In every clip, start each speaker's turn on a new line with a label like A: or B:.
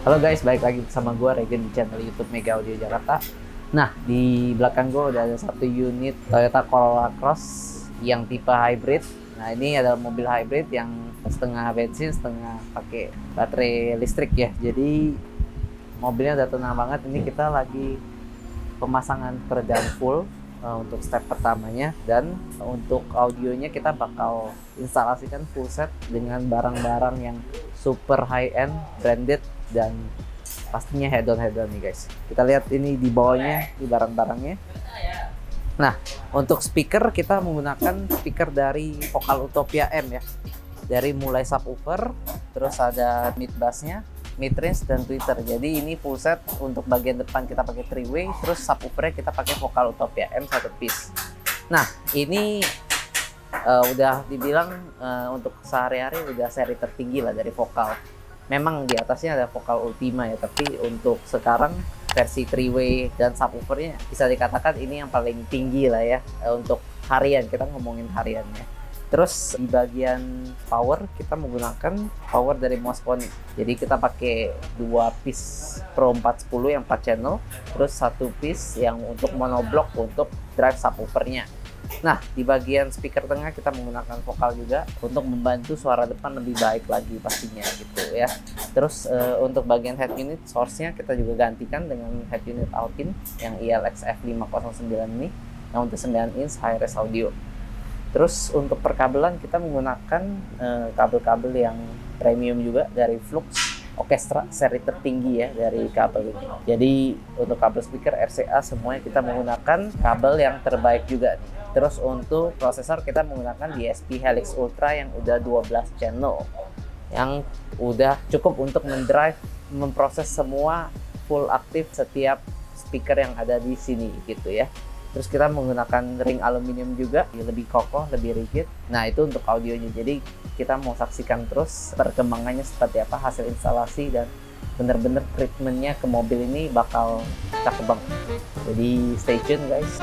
A: Halo guys, balik lagi bersama gue Regen di channel YouTube Mega Audio Jakarta. Nah, di belakang gue udah ada satu unit Toyota Corolla Cross yang tipe hybrid. Nah, ini adalah mobil hybrid yang setengah bensin, setengah pakai baterai listrik ya. Jadi mobilnya udah tenang banget. Ini kita lagi pemasangan peredam full untuk step pertamanya, dan untuk audionya kita bakal instalasikan full set dengan barang-barang yang super high end, branded, dan pastinya head-on nih guys. Kita lihat ini di bawahnya, di barang-barangnya. Nah, untuk speaker kita menggunakan speaker dari Vocal Utopia M ya. Dari mulai subwoofer, terus ada mid bassnya, mid range, dan tweeter. Jadi ini full set. Untuk bagian depan kita pakai 3-way, terus subwoofernya kita pakai Vocal Utopia M 1 piece. Nah, ini udah dibilang untuk sehari-hari udah seri tertinggi lah dari Vocal. Memang di atasnya ada Vocal Ultima ya, tapi untuk sekarang versi 3-way dan subwoofernya bisa dikatakan ini yang paling tinggi lah ya untuk harian. Kita ngomongin hariannya. Terus di bagian power kita menggunakan power dari Mosconi. Jadi kita pakai 2 piece Pro 410 yang 4 channel, terus 1 piece yang untuk monoblock untuk drive subwoofernya. Nah, di bagian speaker tengah kita menggunakan vokal juga untuk membantu suara depan lebih baik lagi pastinya gitu ya. Terus untuk bagian head unit source-nya kita juga gantikan dengan head unit Alpine yang ILX F509 ini yang untuk 9 inch high res audio. Terus untuk perkabelan kita menggunakan kabel-kabel yang premium juga dari Flux Orchestra, seri tertinggi ya dari kabel ini. Jadi untuk kabel speaker RCA semuanya kita menggunakan kabel yang terbaik juga nih. Terus untuk prosesor kita menggunakan DSP Helix Ultra yang udah 12 channel, yang udah cukup untuk mendrive, memproses semua full aktif setiap speaker yang ada di sini gitu ya. Terus kita menggunakan ring aluminium juga, lebih kokoh, lebih rigid. Nah, itu untuk audionya. Jadi kita mau saksikan terus perkembangannya seperti apa hasil instalasi, dan bener-bener treatmentnya ke mobil ini bakal cakep banget. Jadi stay tune guys.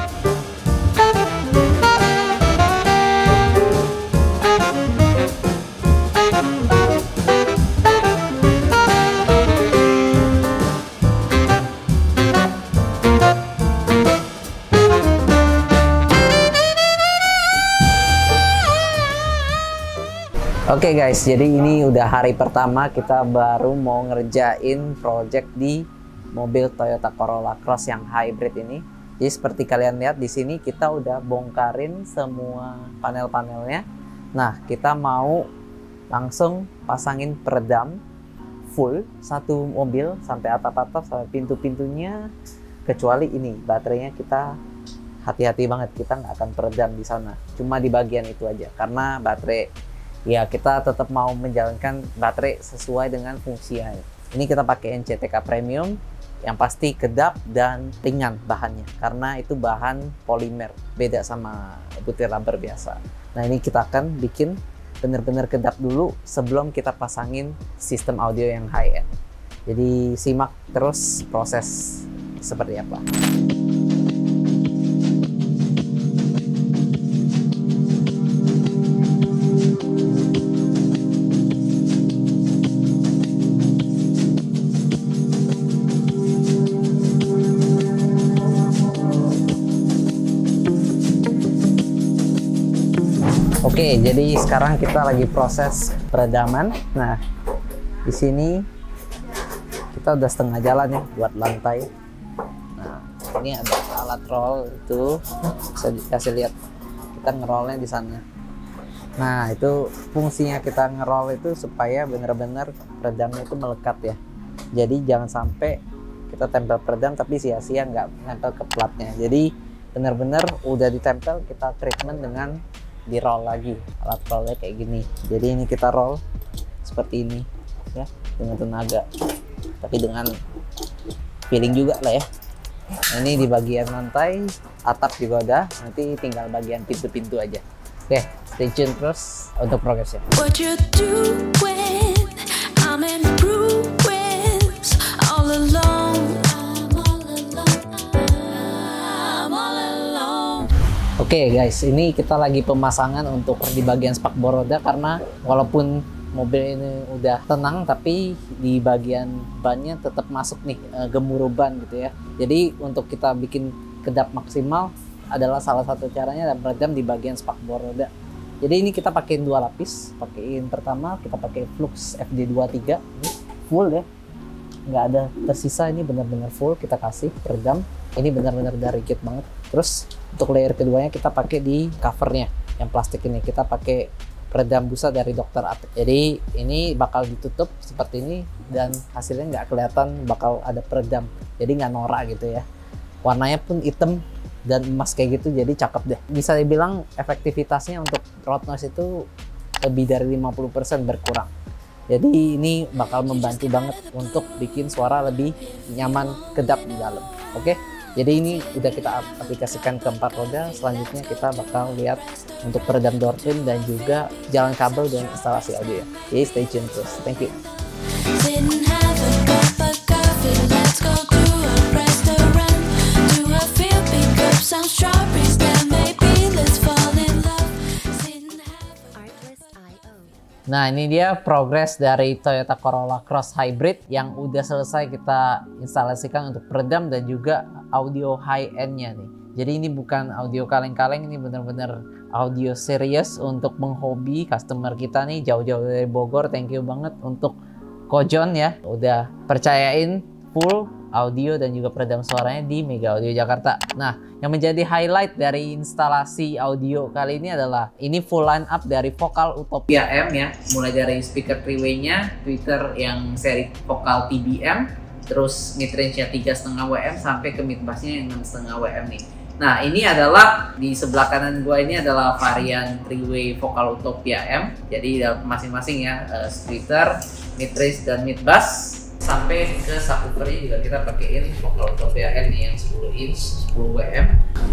A: Oke guys, jadi ini udah hari pertama kita baru mau ngerjain project di mobil Toyota Corolla Cross yang hybrid ini. Jadi seperti kalian lihat di sini kita udah bongkarin semua panel-panelnya. Nah, kita mau langsung pasangin peredam full satu mobil sampai atap-atap, sampai pintu-pintunya. Kecuali ini baterainya kita hati-hati banget, kita nggak akan peredam di sana. Cuma di bagian itu aja, karena baterai ya kita tetap mau menjalankan baterai sesuai dengan fungsinya. Ini kita pakai NCTK Premium yang pasti kedap dan ringan bahannya, karena itu bahan polimer, beda sama butir rubber biasa. Nah, ini kita akan bikin bener-bener kedap dulu sebelum kita pasangin sistem audio yang high end. Jadi simak terus proses seperti apa. Oke, jadi sekarang kita lagi proses peredaman. Nah, di sini kita udah setengah jalan ya buat lantai. Nah, ini ada alat roll itu, bisa dikasih lihat. Kita ngerollnya di sana. Nah, itu fungsinya kita ngeroll itu supaya benar-benar peredamnya itu melekat ya. Jadi jangan sampai kita tempel peredam tapi sia-sia nggak nempel ke platnya. Jadi benar-benar udah ditempel, kita treatment dengan di roll lagi. Alat rollnya kayak gini. Jadi ini kita roll seperti ini ya, dengan tenaga tapi dengan feeling juga lah ya. Nah, ini di bagian lantai, atap juga udah, nanti tinggal bagian pintu-pintu aja. Oke, stay tune terus untuk progresnya.
B: What you doing? I'm in ruins, all alone. I'm all alone. I'm all alone.
A: Oke guys, ini kita lagi pemasangan untuk di bagian spakbor roda, karena walaupun mobil ini udah tenang tapi di bagian bannya tetap masuk nih gemuruh ban gitu ya. Jadi untuk kita bikin kedap maksimal adalah salah satu caranya dan meredam di bagian spakbor roda. Jadi ini kita pakein 2 lapis. Pakein pertama kita pakai Flux FD23 ini full ya, nggak ada tersisa, ini benar-benar full kita kasih peredam. Ini benar-benar udah rigid banget. Terus untuk layer keduanya kita pakai di covernya yang plastik ini, kita pakai peredam busa dari Dr. Atik. Jadi ini bakal ditutup seperti ini dan hasilnya nggak kelihatan bakal ada peredam, jadi nggak norak gitu ya. Warnanya pun hitam dan emas kayak gitu, jadi cakep deh. Bisa dibilang efektivitasnya untuk road noise itu lebih dari 50% berkurang. Jadi ini bakal membantu banget untuk bikin suara lebih nyaman, kedap di dalam. Oke, jadi ini udah kita aplikasikan ke 4 roda. Selanjutnya kita bakal lihat untuk peredam door trim dan juga jalan kabel dan instalasi audio ya. Jadi stay tune terus. Thank you.
B: Didn't have a cup of coffee. Let's go to a restaurant. Do a field pick up some strawberries. Then maybe let's fall in love. Didn't have Artlist.io.
A: Nah, ini dia progres dari Toyota Corolla Cross Hybrid yang udah selesai kita instalasikan untuk peredam dan juga audio high-end-nya nih. Jadi ini bukan audio kaleng-kaleng, ini benar-benar audio serius untuk menghobi customer kita nih jauh-jauh dari Bogor. Thank you banget untuk Kojon ya, udah percayain full audio dan juga peredam suaranya di Mega Audio Jakarta. Nah, yang menjadi highlight dari instalasi audio kali ini adalah ini full line up dari Vokal Utopia M ya, mulai dari speaker 3-way-nya, tweeter yang seri Vokal TBM, terus mid range-nya 3,5 WM sampai ke mid bass-nya yang 6,5 WM nih. Nah, ini adalah di sebelah kanan gua ini adalah varian 3-way Vokal Utopia M. Jadi masing-masing ya, tweeter, mid range dan mid bass. Sampai ke subwoofernya juga kita pakein Vokal Utopia M nih yang 10 inch 10 WM.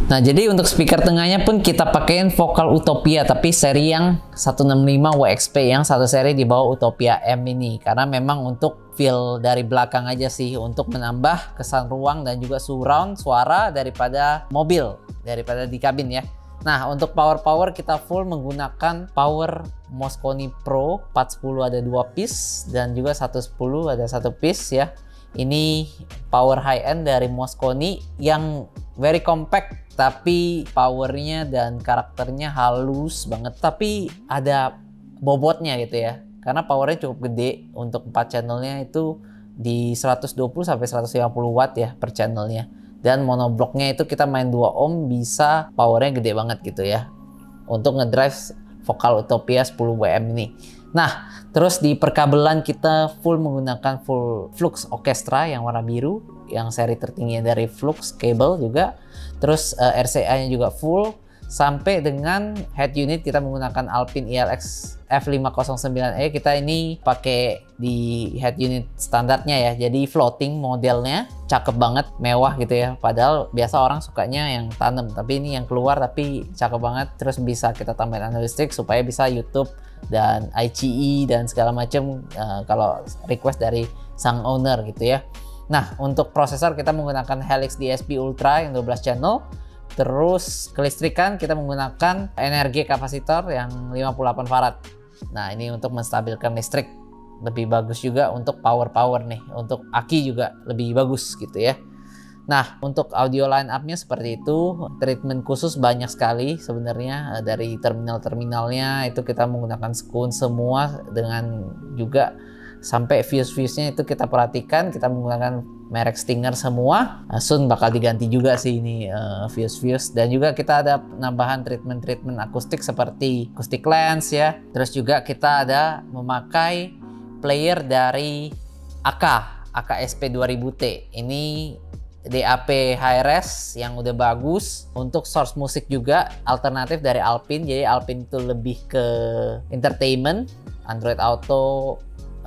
A: Nah, jadi untuk speaker tengahnya pun kita pakein Vokal Utopia tapi seri yang 165 WXP, yang satu seri di bawah Utopia M ini, karena memang untuk feel dari belakang aja sih, untuk menambah kesan ruang dan juga surround suara daripada mobil, daripada di kabin ya. Nah, untuk power kita full menggunakan power Mosconi Pro 410 ada 2 piece dan juga 110 ada 1 piece ya. Ini power high end dari Mosconi yang very compact tapi powernya dan karakternya halus banget, tapi ada bobotnya gitu ya. Karena powernya cukup gede, untuk 4 channelnya itu di 120 sampai 150 watt ya per channelnya. Dan monobloknya itu kita main 2 ohm bisa powernya gede banget gitu ya untuk ngedrive Vokal Utopia 10 WM ini. Nah, terus di perkabelan kita full menggunakan full Flux Orchestra yang warna biru, yang seri tertinggi dari Flux Cable juga. Terus RCA-nya juga full, sampai dengan head unit kita menggunakan Alpine ILX F509E. Kita ini pakai di head unit standarnya ya, jadi floating modelnya, cakep banget, mewah gitu ya. Padahal biasa orang sukanya yang tanam, tapi ini yang keluar tapi cakep banget. Terus bisa kita tambahin analog listrik supaya bisa YouTube dan ICE dan segala macam kalau request dari sang owner gitu ya. Nah, untuk prosesor kita menggunakan Helix DSP Ultra yang 12 channel. Terus kelistrikan kita menggunakan energi kapasitor yang 58 farad. Nah, ini untuk menstabilkan listrik. Lebih bagus juga untuk power nih. Untuk aki juga lebih bagus gitu ya. Nah, untuk audio line up-nya seperti itu. Treatment khusus banyak sekali sebenarnya. Dari terminal-terminalnya itu kita menggunakan Skun semua, dengan juga sampai fuse-fuse-nya itu kita perhatikan, kita menggunakan merek Stinger semua. Soon bakal diganti juga sih ini fuse-fuse, dan juga kita ada penambahan treatment akustik seperti acoustic lens ya. Terus juga kita ada memakai player dari AK SP 2000T. Ini DAP high res yang udah bagus. Untuk source musik juga alternatif dari Alpine. Jadi Alpine itu lebih ke entertainment, Android Auto,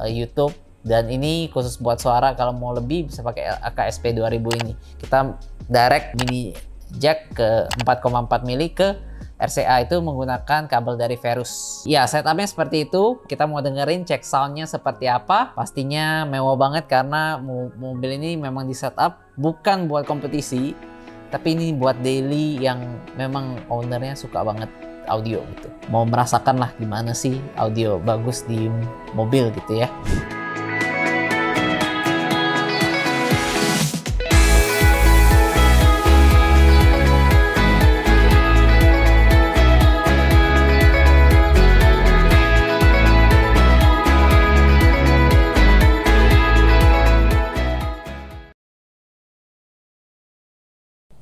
A: YouTube, dan ini khusus buat suara. Kalau mau lebih bisa pakai AKSP 2000 ini. Kita direct mini jack ke 4,4 mili ke RCA itu menggunakan kabel dari Verus. Ya, setupnya seperti itu. Kita mau dengerin cek soundnya seperti apa. Pastinya mewah banget karena mobil ini memang di setup bukan buat kompetisi, tapi ini buat daily yang memang ownernya suka banget audio gitu. Mau merasakan lah gimana sih audio bagus di mobil gitu ya.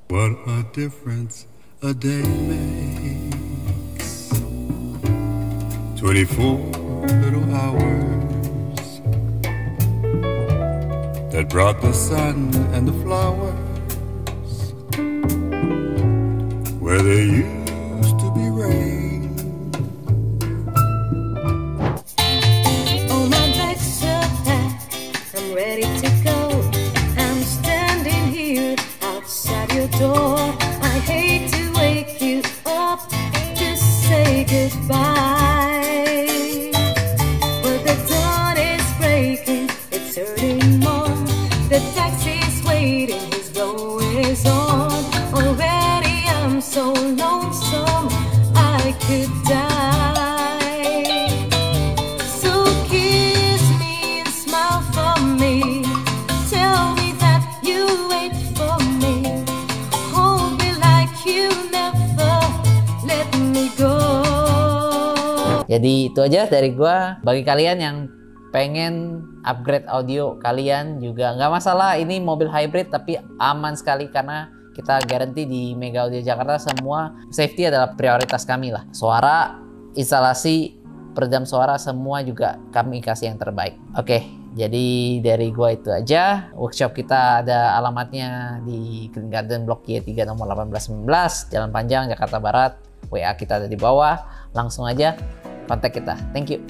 C: What a difference a day makes. 24 little hours that brought the sun and the flowers where there used to be rain.
D: Oh, my bags are packed, I'm ready to go. I'm standing here outside your door. I hate to wake you up to say goodbye, but the dawn is breaking, it's hurting more. The taxi's waiting, his blow is on. Already I'm so lonesome, I could die. So kiss me and smile for me. Tell me that you wait for me. Hold me like you never let me go.
A: Jadi itu aja dari gua. Bagi kalian yang pengen upgrade audio kalian juga nggak masalah. Ini mobil hybrid tapi aman sekali karena kita garansi di Mega Audio Jakarta semua safety adalah prioritas kami lah. Suara, instalasi, peredam suara semua juga kami kasih yang terbaik. Oke, jadi dari gua itu aja. Workshop kita ada alamatnya di Green Garden Blok Y3 nomor 1819 Jalan Panjang Jakarta Barat. WA kita ada di bawah. Langsung aja kontak kita. Thank you.